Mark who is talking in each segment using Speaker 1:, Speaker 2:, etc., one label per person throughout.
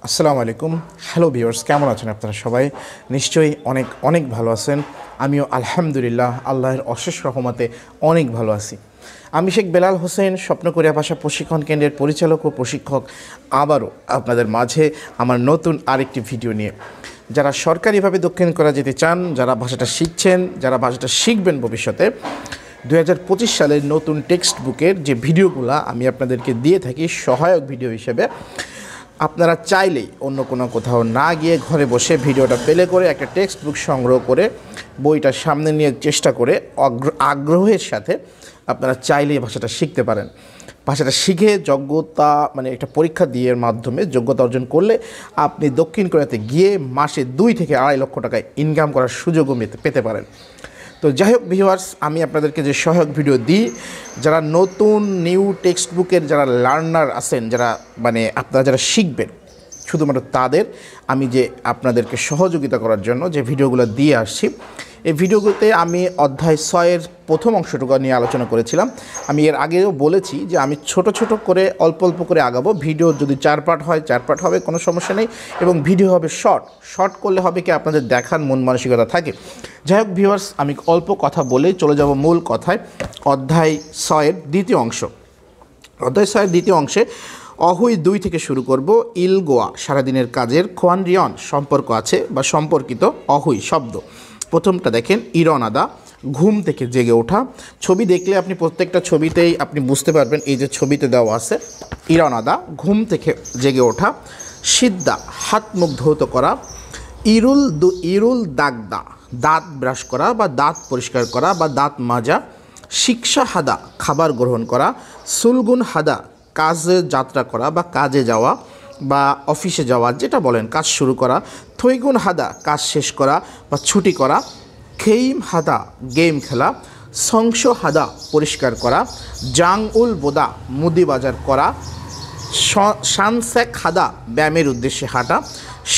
Speaker 1: আসসালামু আলাইকুম। Hello viewers, কেমন আছেন আপনারা সবাই? নিশ্চয়ই অনেক অনেক ভালো আছেন। আমিও আলহামদুলিল্লাহ আল্লাহর অশেষ রহমতে অনেক ভালো আছি। আমি শেখ বেলাল হোসেন, স্বপ্নকরিয়া ভাষা প্রশিক্ষণ কেন্দ্রের পরিচালক ও প্রশিক্ষক, আবারও আপনাদের মাঝে আমার নতুন আরেকটি ভিডিও নিয়ে। যারা সরকারিভাবে দক্ষিণ কোরিয়া যেতে চান, যারা ভাষাটা শিখছেন, যারা ভাষাটা শিখবেন ভবিষ্যতে, 2025 সালের নতুন টেক্সট বুকের যে ভিডিওগুলো আমি আপনাদেরকে দিয়ে থাকি সহায়ক ভিডিও হিসেবে, আপনারা চাইলেই অন্য কোনো কোথাও না গিয়ে ঘরে বসে ভিডিওটা প্লে করে একটা টেক্সট বুক সংগ্রহ করে বইটা সামনে নিয়ে চেষ্টা করে আগ্রহের সাথে আপনারা চাইলেই ভাষাটা শিখতে পারেন। ভাষাটা শিখে যোগ্যতা একটা পরীক্ষা দিয়ে মাধ্যমে যোগ্যতা অর্জন করলে আপনি দক্ষিণ কোরিয়াতে গিয়ে মাসে 2 থেকে 2.5 লক্ষ টাকা ইনকাম করার সুযোগও পেতে পারেন। তো যাই হোক ভিউয়ার্স, আমি আপনাদেরকে যে সহায়ক ভিডিও দিই, যারা নতুন নিউ টেক্সট বুকের যারা লার্নার আছেন, যারা আপনারা যারা শিখবেন, শুধুমাত্র তাদের আমি যে আপনাদেরকে সহযোগিতা করার জন্য যে ভিডিওগুলো দিয়ে আসছি, এই ভিডিওগুলোতে আমি অধ্যায় 6-এর প্রথম অংশটুকু নিয়ে আলোচনা করেছিলাম। আমি এর আগেও বলেছি যে আমি ছোট ছোট করে অল্প অল্প করে আগাবো। ভিডিও যদি 4 পার্ট হয় 4 পার্ট হবে, কোনো সমস্যা নেই, এবং ভিডিও হবে শর্ট করলে হবে কি আপনাদের দেখার মন মানসিকতা থাকে। যাই হোক ভিউয়ার্স, আমি অল্প কথা বলেই চলে যাব মূল কথায়। অধ্যায় 6-এর দ্বিতীয় অংশ। অধ্যায় 6-এর দ্বিতীয় অংশে অহুই 2 থেকে শুরু করব। ইলগোয়া সারাদিনের কাজের খোয়ানরিয়ন সম্পর্ক আছে বা সম্পর্কিত অহুই শব্দ। প্রথমটা দেখেন, ইরনাদা, ঘুম থেকে জেগে ওঠা। ছবি দেখলে আপনি প্রত্যেকটা ছবিতেই আপনি বুঝতে পারবেন, এই যে ছবিতে দেওয়া আছে ইরনাদা, ঘুম থেকে জেগে ওঠা। সিদ্ধা, হাত মুখ ধৌত করা। ইরুল দাগদা, দাঁত ব্রাশ করা বা দাঁত পরিষ্কার করা বা দাঁত মাজা। শিক্ষা হাদা, খাবার গ্রহণ করা। সুলগুন হাদা, কাজে যাত্রা করা বা কাজে যাওয়া বা অফিসে যাওয়া, যেটা বলেন কাজ শুরু করা। থৈগুন হাদা, কাজ শেষ করা বা ছুটি করা। খেইম হাদা, গেম খেলা। সংস হাদা, পরিষ্কার করা। জাং উল বোদা, মুদি বাজার করা। শানসেক হাদা, ব্যায়ামের উদ্দেশ্যে হাঁটা।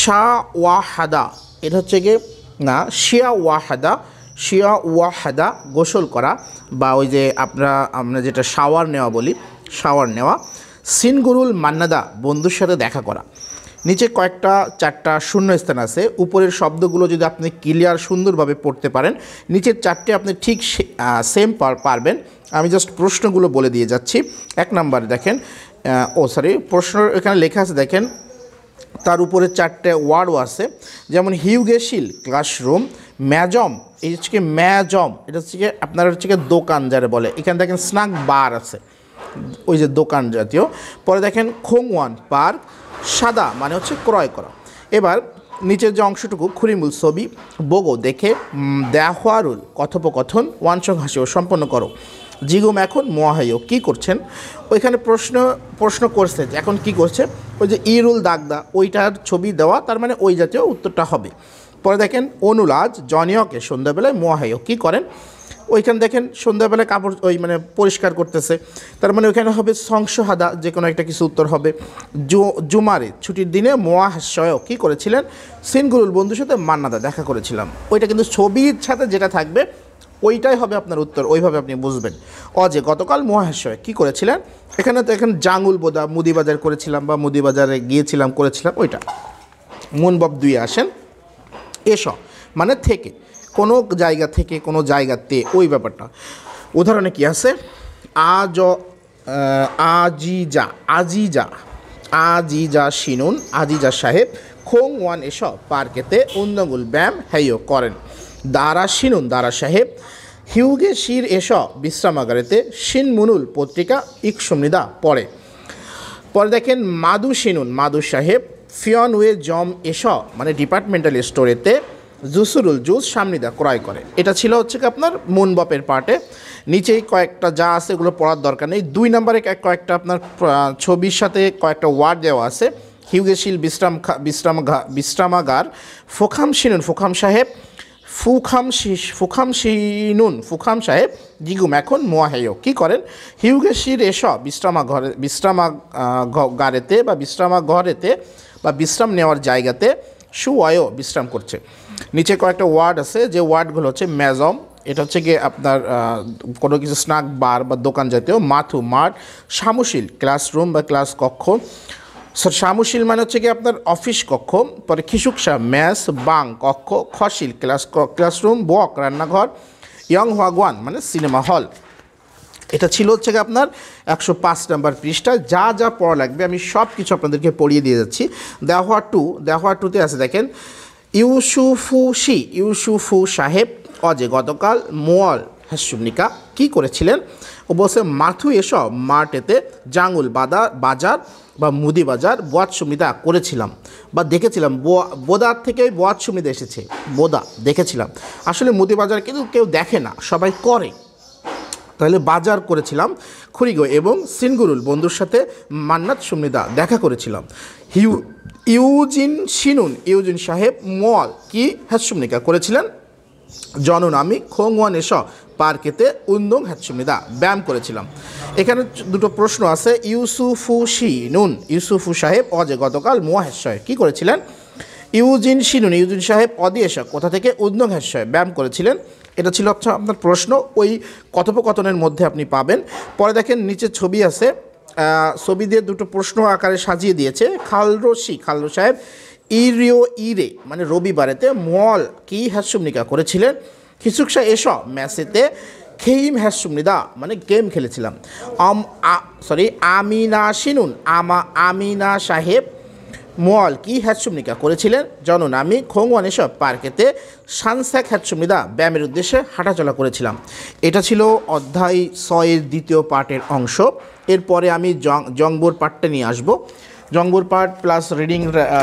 Speaker 1: শা ওয়া হাদা, এটা হচ্ছে গিয়ে না, শিয়া ওয়া হাদা, গোসল করা বা ওই যে আমরা যেটা শাওয়ার নেওয়া বলি, শাওয়ার নেওয়া। সিনগুরুল মান্নাদা, বন্ধুর সাথে দেখা করা। নিচে 4টা শূন্যস্থান আছে। উপরের শব্দগুলো যদি আপনি ক্লিয়ার সুন্দরভাবে পড়তে পারেন, নিচের 4টে আপনি ঠিক সেম পারবেন। আমি জাস্ট প্রশ্নগুলো বলে দিয়ে যাচ্ছি। 1 নাম্বার দেখেন, প্রশ্ন এখানে লেখা আছে দেখেন, তার উপরে 4টে ওয়ার্ডও আছে, যেমন হিউগেশিল, ক্লাসরুম। ম্যাজম, এই হচ্ছে ম্যাজম, এটা হচ্ছে আপনার হচ্ছে দোকান যারা বলে। এখানে দেখেন স্ন্যাক বার আছে, ওই যে দোকান জাতীয়। পরে দেখেন খোংওয়ান, পার্ক। সাদা মানে হচ্ছে ক্রয় করা। এবার নিচের যে অংশটুকু, খুরিমুল ছবি, বোগো দেখে, দেহওয়ারুল কথোপকথন, ওয়ানসং হাসিও সম্পন্ন করো। জিগুম এখন মোয়াহাইও কী করছেন। ওইখানে প্রশ্ন করছে যে এখন কি করছে, ওই যে ইরুল দাগদা ওইটার ছবি দেওয়া, তার মানে ওই জাতীয় উত্তরটা হবে। পরে দেখেন অনুলাজ, জনিয়কে সন্ধ্যাবেলায় মোয়াহাইও কী করেন। ওইখানে দেখেন সন্ধ্যাবেলায় কাপড় পরিষ্কার করতেছে, তার মানে ওইখানে হবে সংসহাদা, যে কোনো একটা কিছু উত্তর হবে। জুমারে, ছুটির দিনে মোয়াহাস্যয় কী করেছিলেন। সিনগুরুল, বন্ধুর সাথে মান্নাদা, দেখা করেছিলাম। ওইটা কিন্তু ছবির সাথে যেটা থাকবে ওইটাই হবে আপনার উত্তর, ওইভাবে আপনি বুঝবেন। অজে, গতকাল মোয়াহাস্যয় কী করেছিলেন। এখানে তো এখন জাঙ্গুল বোদা, মুদি বাজার করেছিলাম বা মুদি বাজারে গিয়েছিলাম করেছিলাম, ওইটা। মুনবব 2 আসেন। এসব মানে থেকে, কোনো জায়গা থেকে কোনো জায়গাতে, ওই ব্যাপারটা। উদাহরণে কি আছে, আজিজা শিনুন, আজিজা সাহেব। খোং ওয়ান, এসব পার্কেতে। উন্নগুল, ব্যায়াম হেয় করেন। দারা শিনুন, দারা সাহেব। হিউগে শির, এসব বিশ্রামাগারেতে। শিনমুনুল, পত্রিকা ইকসমনিদা পড়ে। পরে দেখেন মাদু শিনুন, মাদু সাহেব। ফিয়ন ওয়ে জম, এসব মানে ডিপার্টমেন্টাল স্টোরেতে। জুসুরুল, জুস সামনিদা, ক্রয় করে। এটা ছিল হচ্ছে কি আপনার মুনবপের পার্টে। নিচেই কয়েকটা যা আছে এগুলো পড়ার দরকার নেই। 2 নম্বরে কয়েকটা আপনার ছবির সাথে কয়েকটা ওয়ার্ড দেওয়া আছে। হিউগেশিল, বিশ্রামাগার। ফোখাম শিনুন, ফোখাম সাহেব। ফুখাম সাহেব। জিগুম এখন মোয়াহেয় কী করেন। হিউগেশির, এসব বিশ্রামাগারেতে বা বিশ্রামাঘরেতে বা বিশ্রাম নেওয়ার জায়গাতে। সুওয়ায়ও, বিশ্রাম করছে। নিচে কয়েকটা ওয়ার্ড আছে, যে ওয়ার্ডগুলো হচ্ছে ম্যাজম, এটা হচ্ছে গিয়ে আপনার কোনো কিছু স্ন্যাক বার বা দোকান জাতীয়। মাথু, মাঠ। সামুশিল, ক্লাসরুম বা ক্লাস কক্ষ। স্যার শামুশিল মানে হচ্ছে কি আপনার অফিস কক্ষ, পরে খিসুকসা ম্যাস, বাং কক্ষ, খশিল ক্লাসরুম, বক রান্নাঘর, ইয়ং হোয়াগওয়ান মানে সিনেমা হল। এটা ছিল হচ্ছে কি আপনার 105 নম্বর পৃষ্ঠা। যা যা পড়া লাগবে আমি সব কিছু আপনাদেরকে পড়িয়ে দিয়ে যাচ্ছি। দেওয়া টুতে আছে দেখেন, ইউসুফু সাহেব অজে গতকাল মোয়াল হাসুমনিকা কী করেছিলেন? ও বলছে মাথু এসব মার্টেতে জাঙ্গুল বাজার বা মুদি বাজার বোয়াত সুমিদা করেছিলাম বা দেখেছিলাম। বোদার থেকে বোয়াত সুমিদা এসেছে, বোদা দেখেছিলাম। আসলে মুদি বাজার কিন্তু কেউ দেখে না, সবাই করে। তাহলে বাজার করেছিলাম খুরিগো এবং সিনগুরুল বন্ধুর সাথে মান্নাত সুমিদা দেখা করেছিলাম। ইউজিন সাহেব মল কি হ্যাসুমনিকা করেছিলেন? জনন আমি খোংওয়ান এস পার্কেতে উন্দং হ্যাসুমিদা ব্যায়াম করেছিলাম। এখানে দুটো প্রশ্ন আছে। ইউসুফু সাহেব অজে গতকাল মোয়া হ্যাসয় কী করেছিলেন? ইউজিন সাহেব অদি এসা কোথা থেকে উন্দং হ্যাসয় ব্যায়াম করেছিলেন। এটা ছিল আপনার প্রশ্ন, ওই কথোপকথনের মধ্যে আপনি পাবেন। পরে দেখেন নিচে ছবি আছে, ছবি দিয়ে দুটো প্রশ্ন আকারে সাজিয়ে দিয়েছে। খালরো সাহেব ইরে মানে রবিবারেতে মল কি হ্যাসুমনিকা করেছিলেন? খিসুকসা এসব ম্যাচেতে খেইম হ্যাসুমনিদা মানে গেম খেলেছিলাম। আমিনা সাহেব মল কি হ্যাসুমনিকা করেছিলেন? জনন আমি খোংওয়ান এসব পার্কেতে সানস্যাক হ্যাসুমনিদা ব্যায়ামের উদ্দেশ্যে হাঁটাচলা করেছিলাম। এটা ছিল অধ্যায় 6 দ্বিতীয় পার্টের অংশ। এরপরে আমি জংবোর পার্টটা নিয়ে আসবো। জংবোর পার্ট প্লাস রিডিং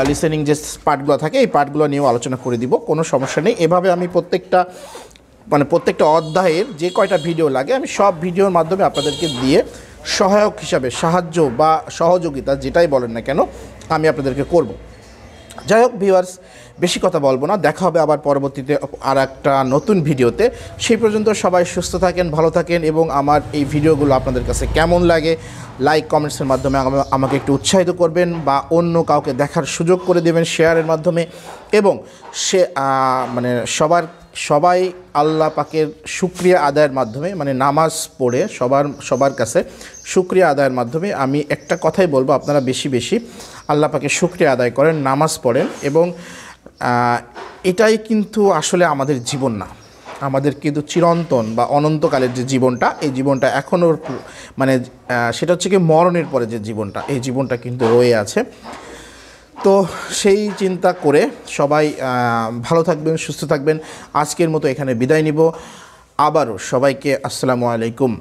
Speaker 1: লিসেনিং যে পার্টগুলো থাকে এই পার্টগুলো নিয়েও আলোচনা করে দিব, কোনো সমস্যা নেই। এভাবে আমি প্রত্যেকটা অধ্যায়ের যে কয়টা ভিডিও লাগে আমি সব ভিডিওর মাধ্যমে আপনাদেরকে দিয়ে সহায়ক হিসাবে সাহায্য বা সহযোগিতা যেটাই বলেন না কেন আমি আপনাদেরকে করব। যাই হোক ভিউয়ার্স, বেশি কথা বলবো না, দেখা হবে আবার পরবর্তীতে আর একটা নতুন ভিডিওতে। সেই পর্যন্ত সবাই সুস্থ থাকেন, ভালো থাকেন এবং আমার এই ভিডিওগুলো আপনাদের কাছে কেমন লাগে লাইক কমেন্টসের মাধ্যমে আমাকে একটু উৎসাহিত করবেন বা অন্য কাউকে দেখার সুযোগ করে দেবেন শেয়ারের মাধ্যমে। এবং সবাই আল্লাহ পাকের শুকরিয়া আদায়ের মাধ্যমে মানে নামাজ পড়ে সবার কাছে শুকরিয়া আদায়ের মাধ্যমে আমি একটা কথাই বলবো, আপনারা বেশি বেশি আল্লাহ পাকের শুকরিয়া আদায় করেন, নামাজ পড়েন। এবং এটাই কিন্তু আসলে আমাদের জীবন না, আমাদের কিন্তু চিরন্তন বা অনন্তকালের যে জীবনটা, এই জীবনটা এখনও সেটা হচ্ছে কি মরণের পরে যে জীবনটা, এই জীবনটা কিন্তু রয়ে আছে। তো সেই চিন্তা করে সবাই ভালো থাকবেন, সুস্থ থাকবেন। আজকের মতো এখানে বিদায় নিব। আবারও সবাইকে আসসালামু আলাইকুম।